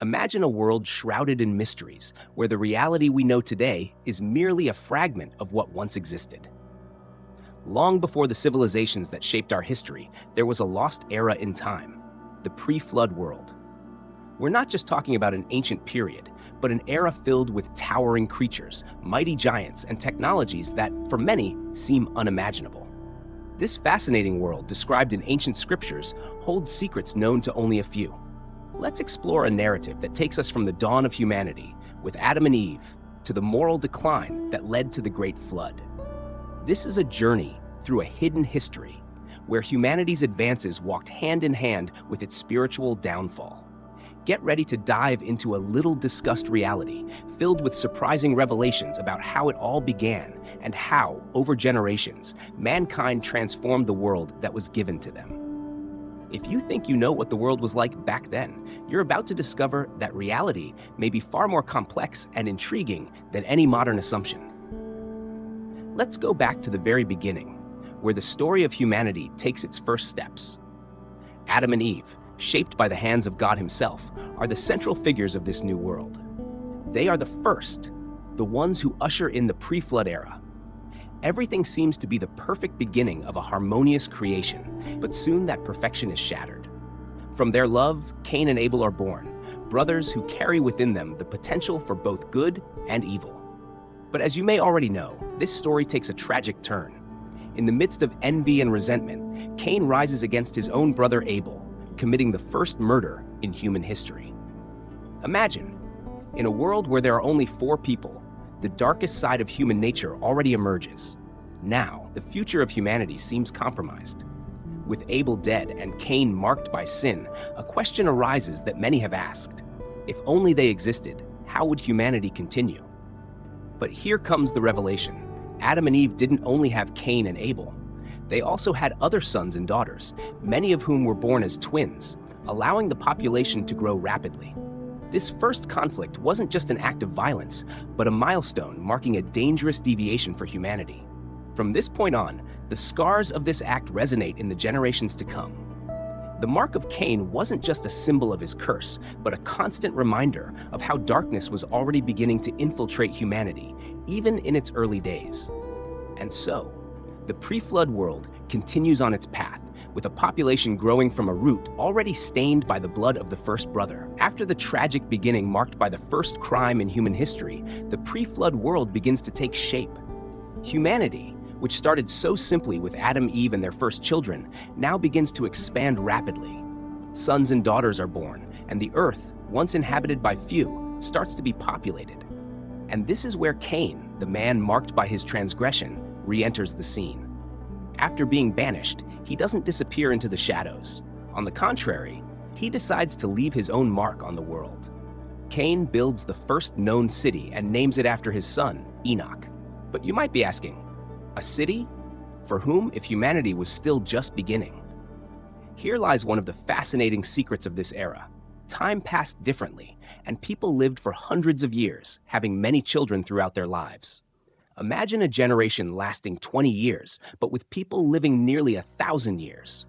Imagine a world shrouded in mysteries, where the reality we know today is merely a fragment of what once existed. Long before the civilizations that shaped our history, there was a lost era in time, the pre-flood world. We're not just talking about an ancient period, but an era filled with towering creatures, mighty giants, and technologies that, for many, seem unimaginable. This fascinating world, described in ancient scriptures, holds secrets known to only a few. Let's explore a narrative that takes us from the dawn of humanity, with Adam and Eve, to the moral decline that led to the Great Flood. This is a journey through a hidden history, where humanity's advances walked hand in hand with its spiritual downfall. Get ready to dive into a little-discussed reality, filled with surprising revelations about how it all began and how, over generations, mankind transformed the world that was given to them. If you think you know what the world was like back then, you're about to discover that reality may be far more complex and intriguing than any modern assumption. Let's go back to the very beginning, where the story of humanity takes its first steps. Adam and Eve, shaped by the hands of God Himself, are the central figures of this new world. They are the first, the ones who usher in the pre-flood era. Everything seems to be the perfect beginning of a harmonious creation, but soon that perfection is shattered. From their love, Cain and Abel are born, brothers who carry within them the potential for both good and evil. But as you may already know, this story takes a tragic turn. In the midst of envy and resentment, Cain rises against his own brother Abel, committing the first murder in human history. Imagine, in a world where there are only 4 people, the darkest side of human nature already emerges. Now, the future of humanity seems compromised. With Abel dead and Cain marked by sin, a question arises that many have asked. If only they existed, how would humanity continue? But here comes the revelation. Adam and Eve didn't only have Cain and Abel. They also had other sons and daughters, many of whom were born as twins, allowing the population to grow rapidly. This first conflict wasn't just an act of violence, but a milestone marking a dangerous deviation for humanity. From this point on, the scars of this act resonate in the generations to come. The mark of Cain wasn't just a symbol of his curse, but a constant reminder of how darkness was already beginning to infiltrate humanity, even in its early days. And so, the pre-flood world continues on its path, with a population growing from a root already stained by the blood of the first brother. After the tragic beginning marked by the first crime in human history, the pre-flood world begins to take shape. Humanity, which started so simply with Adam, Eve, and their first children, now begins to expand rapidly. Sons and daughters are born, and the earth, once inhabited by few, starts to be populated. And this is where Cain, the man marked by his transgression, re-enters the scene. After being banished, he doesn't disappear into the shadows. On the contrary, he decides to leave his own mark on the world. Cain builds the first known city and names it after his son, Enoch. But you might be asking, a city? For whom, if humanity was still just beginning? Here lies one of the fascinating secrets of this era. Time passed differently, and people lived for hundreds of years, having many children throughout their lives. Imagine a generation lasting 20 years, but with people living nearly 1,000 years.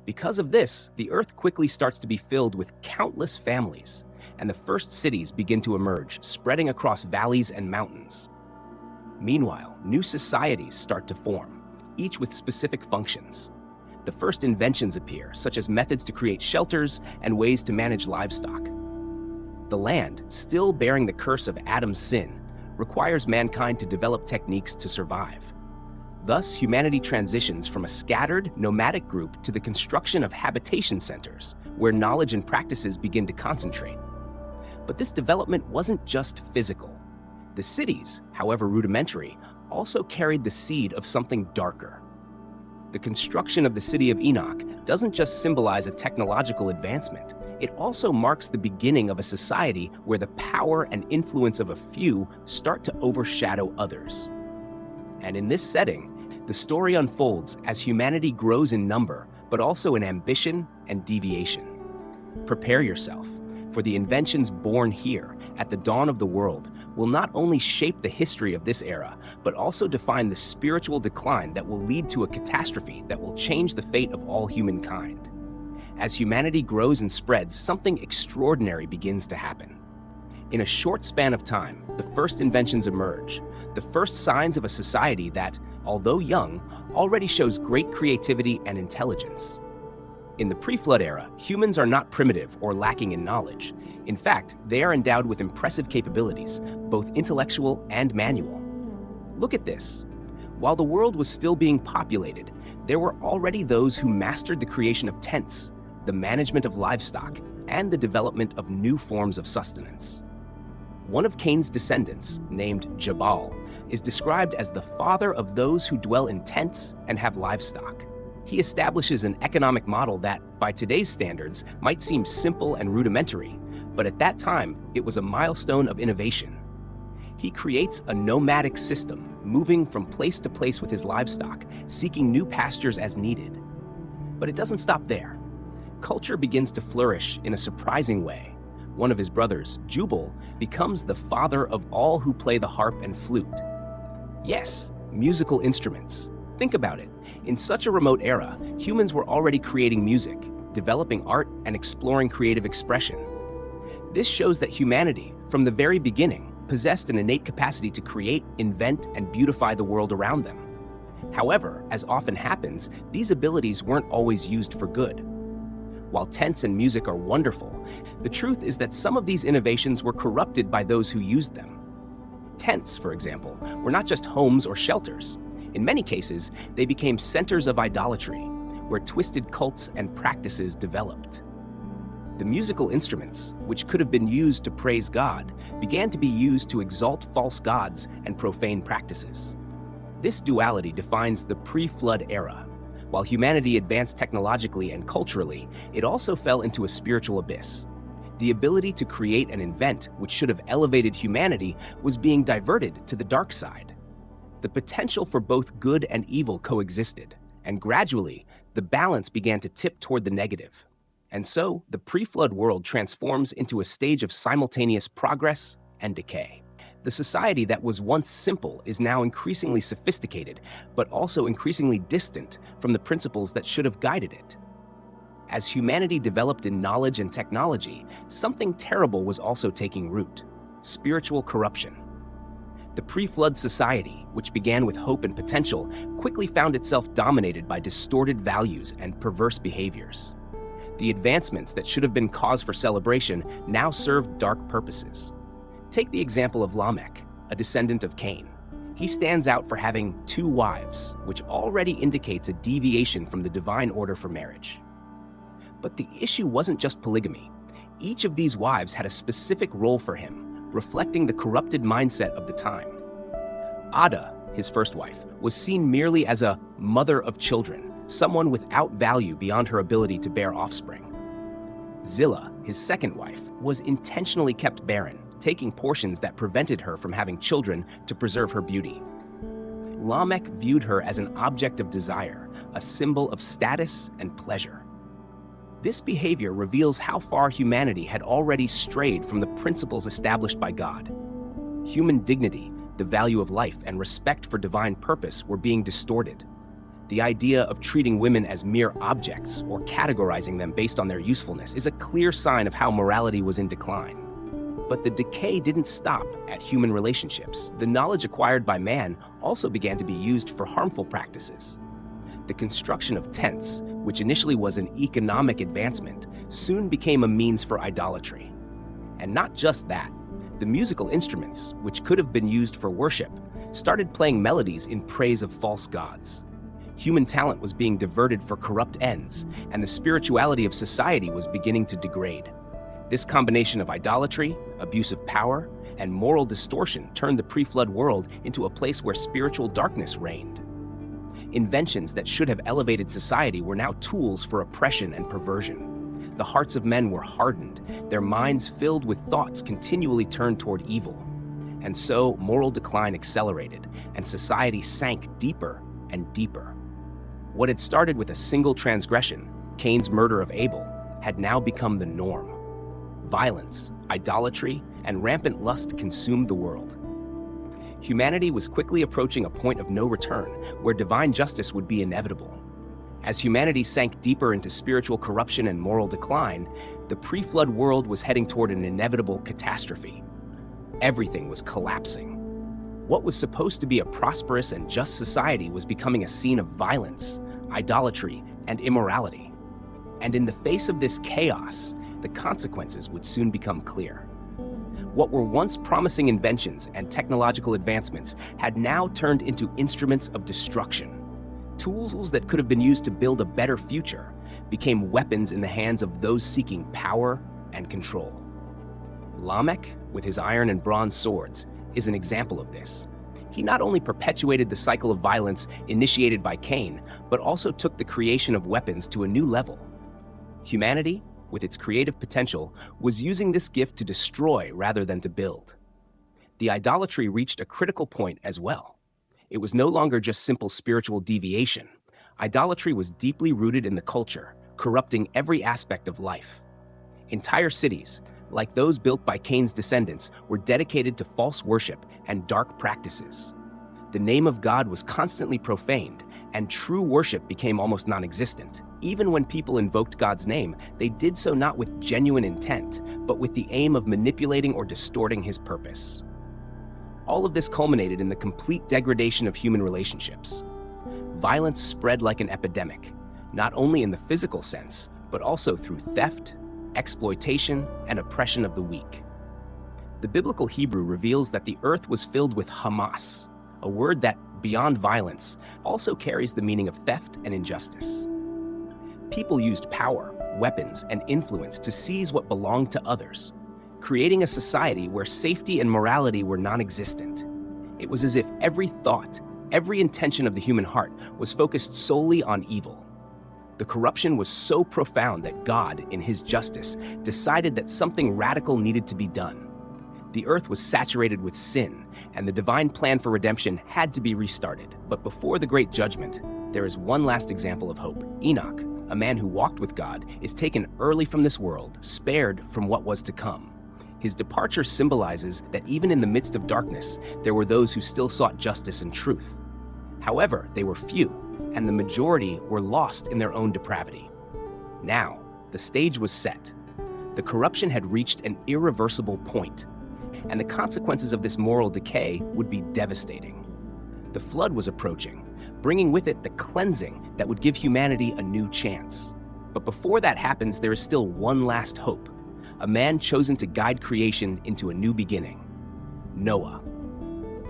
Because of this, the earth quickly starts to be filled with countless families, and the first cities begin to emerge, spreading across valleys and mountains. Meanwhile, new societies start to form, each with specific functions. The first inventions appear, such as methods to create shelters and ways to manage livestock. The land, still bearing the curse of Adam's sin, requires mankind to develop techniques to survive. Thus, humanity transitions from a scattered, nomadic group to the construction of habitation centers, where knowledge and practices begin to concentrate. But this development wasn't just physical. The cities, however rudimentary, also carried the seed of something darker. The construction of the city of Enoch doesn't just symbolize a technological advancement. It also marks the beginning of a society where the power and influence of a few start to overshadow others. And in this setting, the story unfolds as humanity grows in number, but also in ambition and deviation. Prepare yourself, for the inventions born here, at the dawn of the world, will not only shape the history of this era, but also define the spiritual decline that will lead to a catastrophe that will change the fate of all humankind. As humanity grows and spreads, something extraordinary begins to happen. In a short span of time, the first inventions emerge, the first signs of a society that, although young, already shows great creativity and intelligence. In the pre-flood era, humans are not primitive or lacking in knowledge. In fact, they are endowed with impressive capabilities, both intellectual and manual. Look at this. While the world was still being populated, there were already those who mastered the creation of tents, the management of livestock, and the development of new forms of sustenance. One of Cain's descendants, named Jabal, is described as the father of those who dwell in tents and have livestock. He establishes an economic model that, by today's standards, might seem simple and rudimentary, but at that time, it was a milestone of innovation. He creates a nomadic system, moving from place to place with his livestock, seeking new pastures as needed. But it doesn't stop there. Culture begins to flourish in a surprising way. One of his brothers, Jubal, becomes the father of all who play the harp and flute. Yes, musical instruments. Think about it. In such a remote era, humans were already creating music, developing art, and exploring creative expression. This shows that humanity, from the very beginning, possessed an innate capacity to create, invent, and beautify the world around them. However, as often happens, these abilities weren't always used for good. While tents and music are wonderful, the truth is that some of these innovations were corrupted by those who used them. Tents, for example, were not just homes or shelters. In many cases, they became centers of idolatry, where twisted cults and practices developed. The musical instruments, which could have been used to praise God, began to be used to exalt false gods and profane practices. This duality defines the pre-flood era. While humanity advanced technologically and culturally, it also fell into a spiritual abyss. The ability to create and invent, which should have elevated humanity, was being diverted to the dark side. The potential for both good and evil coexisted, and gradually, the balance began to tip toward the negative. And so, the pre-flood world transforms into a stage of simultaneous progress and decay. The society that was once simple is now increasingly sophisticated, but also increasingly distant from the principles that should have guided it. As humanity developed in knowledge and technology, something terrible was also taking root: spiritual corruption. The pre-flood society, which began with hope and potential, quickly found itself dominated by distorted values and perverse behaviors. The advancements that should have been cause for celebration now served dark purposes. Take the example of Lamech, a descendant of Cain. He stands out for having 2 wives, which already indicates a deviation from the divine order for marriage. But the issue wasn't just polygamy. Each of these wives had a specific role for him, reflecting the corrupted mindset of the time. Ada, his first wife, was seen merely as a mother of children, someone without value beyond her ability to bear offspring. Zillah, his second wife, was intentionally kept barren, taking portions that prevented her from having children to preserve her beauty. Lamech viewed her as an object of desire, a symbol of status and pleasure. This behavior reveals how far humanity had already strayed from the principles established by God. Human dignity, the value of life, and respect for divine purpose were being distorted. The idea of treating women as mere objects or categorizing them based on their usefulness is a clear sign of how morality was in decline. But the decay didn't stop at human relationships. The knowledge acquired by man also began to be used for harmful practices. The construction of tents, which initially was an economic advancement, soon became a means for idolatry. And not just that, the musical instruments, which could have been used for worship, started playing melodies in praise of false gods. Human talent was being diverted for corrupt ends, and the spirituality of society was beginning to degrade. This combination of idolatry, abuse of power, and moral distortion turned the pre-flood world into a place where spiritual darkness reigned. Inventions that should have elevated society were now tools for oppression and perversion. The hearts of men were hardened, their minds filled with thoughts continually turned toward evil. And so moral decline accelerated, and society sank deeper and deeper. What had started with a single transgression, Cain's murder of Abel, had now become the norm. Violence, idolatry, and rampant lust consumed the world. Humanity was quickly approaching a point of no return, where divine justice would be inevitable. As humanity sank deeper into spiritual corruption and moral decline, the pre-flood world was heading toward an inevitable catastrophe. Everything was collapsing. What was supposed to be a prosperous and just society was becoming a scene of violence, idolatry, and immorality. And in the face of this chaos, the consequences would soon become clear. What were once promising inventions and technological advancements had now turned into instruments of destruction. Tools that could have been used to build a better future became weapons in the hands of those seeking power and control. Lamech, with his iron and bronze swords, is an example of this. He not only perpetuated the cycle of violence initiated by Cain, but also took the creation of weapons to a new level. Humanity, with its creative potential, was using this gift to destroy rather than to build. The idolatry reached a critical point as well. It was no longer just simple spiritual deviation. Idolatry was deeply rooted in the culture, corrupting every aspect of life. Entire cities, like those built by Cain's descendants, were dedicated to false worship and dark practices. The name of God was constantly profaned, and true worship became almost non-existent. Even when people invoked God's name, they did so not with genuine intent, but with the aim of manipulating or distorting his purpose. All of this culminated in the complete degradation of human relationships. Violence spread like an epidemic, not only in the physical sense, but also through theft, exploitation, and oppression of the weak. The biblical Hebrew reveals that the earth was filled with Hamas, a word that, beyond violence, also carries the meaning of theft and injustice. People used power, weapons, and influence to seize what belonged to others, creating a society where safety and morality were non-existent. It was as if every thought, every intention of the human heart was focused solely on evil. The corruption was so profound that God, in his justice, decided that something radical needed to be done. The earth was saturated with sin, and the divine plan for redemption had to be restarted. But before the great judgment, there is one last example of hope. Enoch, a man who walked with God, is taken early from this world, spared from what was to come. His departure symbolizes that even in the midst of darkness, there were those who still sought justice and truth. However, they were few, and the majority were lost in their own depravity. Now, the stage was set. The corruption had reached an irreversible point, and the consequences of this moral decay would be devastating. The flood was approaching, bringing with it the cleansing that would give humanity a new chance. But before that happens, there is still one last hope. A man chosen to guide creation into a new beginning, Noah.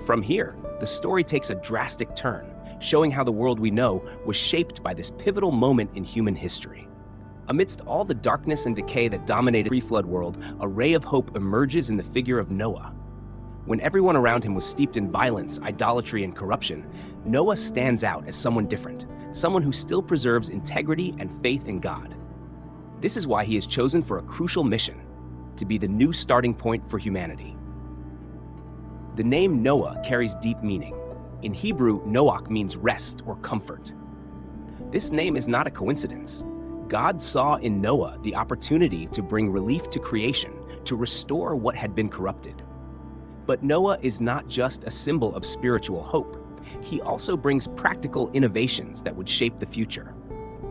From here, the story takes a drastic turn, showing how the world we know was shaped by this pivotal moment in human history. Amidst all the darkness and decay that dominated the pre-flood world, a ray of hope emerges in the figure of Noah. When everyone around him was steeped in violence, idolatry, and corruption, Noah stands out as someone different, someone who still preserves integrity and faith in God. This is why he is chosen for a crucial mission, to be the new starting point for humanity. The name Noah carries deep meaning. In Hebrew, Noach means rest or comfort. This name is not a coincidence. God saw in Noah the opportunity to bring relief to creation, to restore what had been corrupted. But Noah is not just a symbol of spiritual hope. He also brings practical innovations that would shape the future.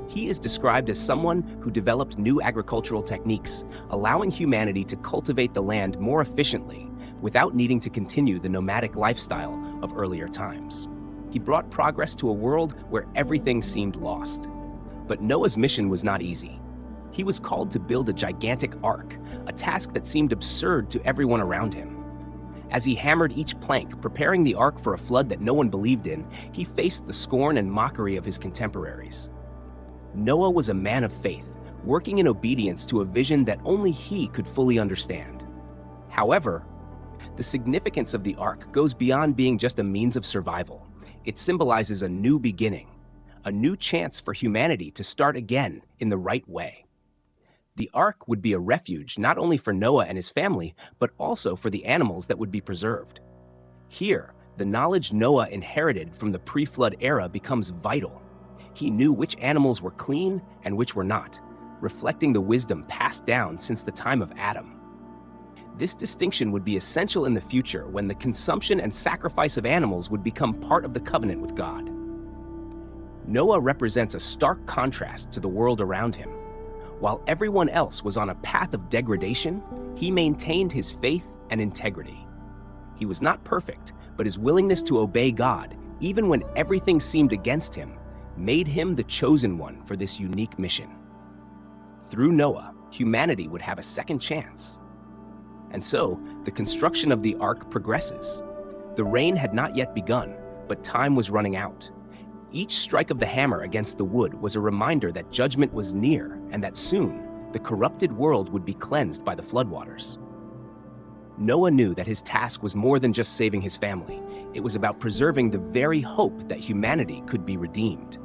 He is described as someone who developed new agricultural techniques, allowing humanity to cultivate the land more efficiently without needing to continue the nomadic lifestyle of earlier times. He brought progress to a world where everything seemed lost. But Noah's mission was not easy. He was called to build a gigantic ark, a task that seemed absurd to everyone around him. As he hammered each plank, preparing the ark for a flood that no one believed in, he faced the scorn and mockery of his contemporaries. Noah was a man of faith, working in obedience to a vision that only he could fully understand. However, the significance of the ark goes beyond being just a means of survival. It symbolizes a new beginning, a new chance for humanity to start again in the right way. The ark would be a refuge not only for Noah and his family, but also for the animals that would be preserved. Here, the knowledge Noah inherited from the pre-flood era becomes vital. He knew which animals were clean and which were not, reflecting the wisdom passed down since the time of Adam. This distinction would be essential in the future when the consumption and sacrifice of animals would become part of the covenant with God. Noah represents a stark contrast to the world around him. While everyone else was on a path of degradation, he maintained his faith and integrity. He was not perfect, but his willingness to obey God, even when everything seemed against him, made him the chosen one for this unique mission. Through Noah, humanity would have a second chance. And so, the construction of the ark progresses. The rain had not yet begun, but time was running out. Each strike of the hammer against the wood was a reminder that judgment was near and that soon, the corrupted world would be cleansed by the floodwaters. Noah knew that his task was more than just saving his family. It was about preserving the very hope that humanity could be redeemed.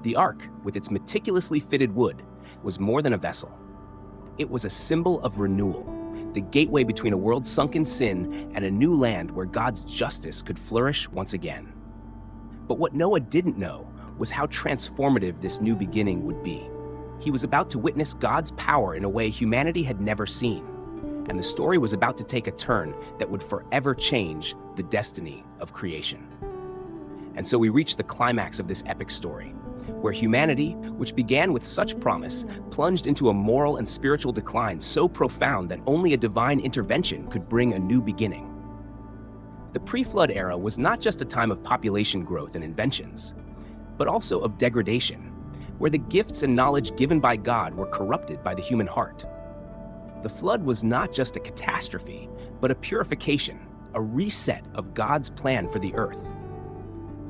The ark, with its meticulously fitted wood, was more than a vessel. It was a symbol of renewal, the gateway between a world sunk in sin and a new land where God's justice could flourish once again. But what Noah didn't know was how transformative this new beginning would be. He was about to witness God's power in a way humanity had never seen, and the story was about to take a turn that would forever change the destiny of creation. And so we reach the climax of this epic story, where humanity, which began with such promise, plunged into a moral and spiritual decline so profound that only a divine intervention could bring a new beginning. The pre-flood era was not just a time of population growth and inventions, but also of degradation, where the gifts and knowledge given by God were corrupted by the human heart. The flood was not just a catastrophe, but a purification, a reset of God's plan for the earth.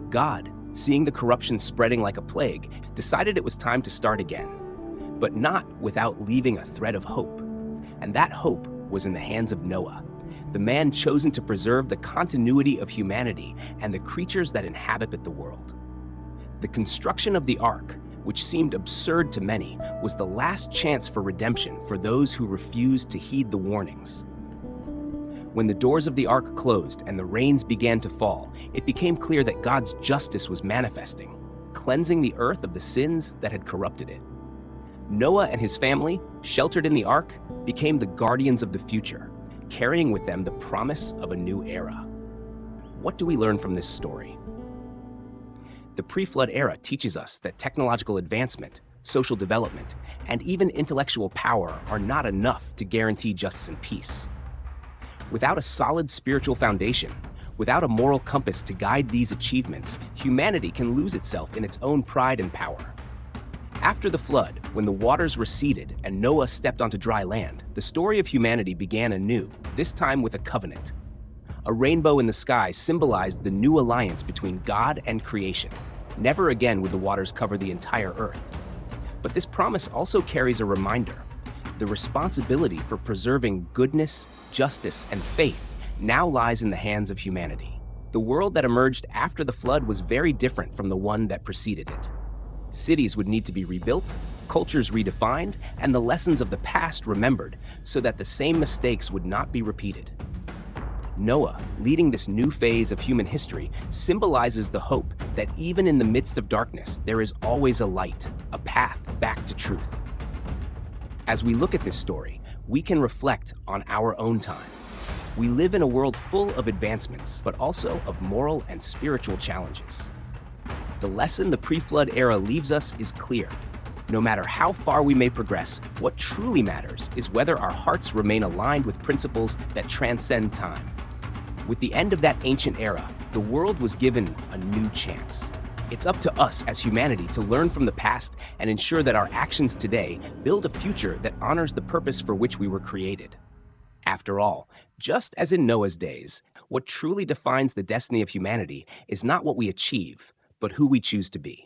God, seeing the corruption spreading like a plague, decided it was time to start again, but not without leaving a thread of hope. And that hope was in the hands of Noah, the man chosen to preserve the continuity of humanity and the creatures that inhabit the world. The construction of the ark, which seemed absurd to many, was the last chance for redemption for those who refused to heed the warnings. When the doors of the ark closed and the rains began to fall, it became clear that God's justice was manifesting, cleansing the earth of the sins that had corrupted it. Noah and his family, sheltered in the ark, became the guardians of the future, carrying with them the promise of a new era. What do we learn from this story? The pre-flood era teaches us that technological advancement, social development, and even intellectual power are not enough to guarantee justice and peace. Without a solid spiritual foundation, without a moral compass to guide these achievements, humanity can lose itself in its own pride and power. After the flood, when the waters receded and Noah stepped onto dry land, the story of humanity began anew, this time with a covenant. A rainbow in the sky symbolized the new alliance between God and creation. Never again would the waters cover the entire earth. But this promise also carries a reminder. The responsibility for preserving goodness, justice, and faith now lies in the hands of humanity. The world that emerged after the flood was very different from the one that preceded it. Cities would need to be rebuilt, cultures redefined, and the lessons of the past remembered so that the same mistakes would not be repeated. Noah, leading this new phase of human history, symbolizes the hope that even in the midst of darkness, there is always a light, a path back to truth. As we look at this story, we can reflect on our own time. We live in a world full of advancements, but also of moral and spiritual challenges. The lesson the pre-flood era leaves us is clear. No matter how far we may progress, what truly matters is whether our hearts remain aligned with principles that transcend time. With the end of that ancient era, the world was given a new chance. It's up to us as humanity to learn from the past and ensure that our actions today build a future that honors the purpose for which we were created. After all, just as in Noah's days, what truly defines the destiny of humanity is not what we achieve, but who we choose to be.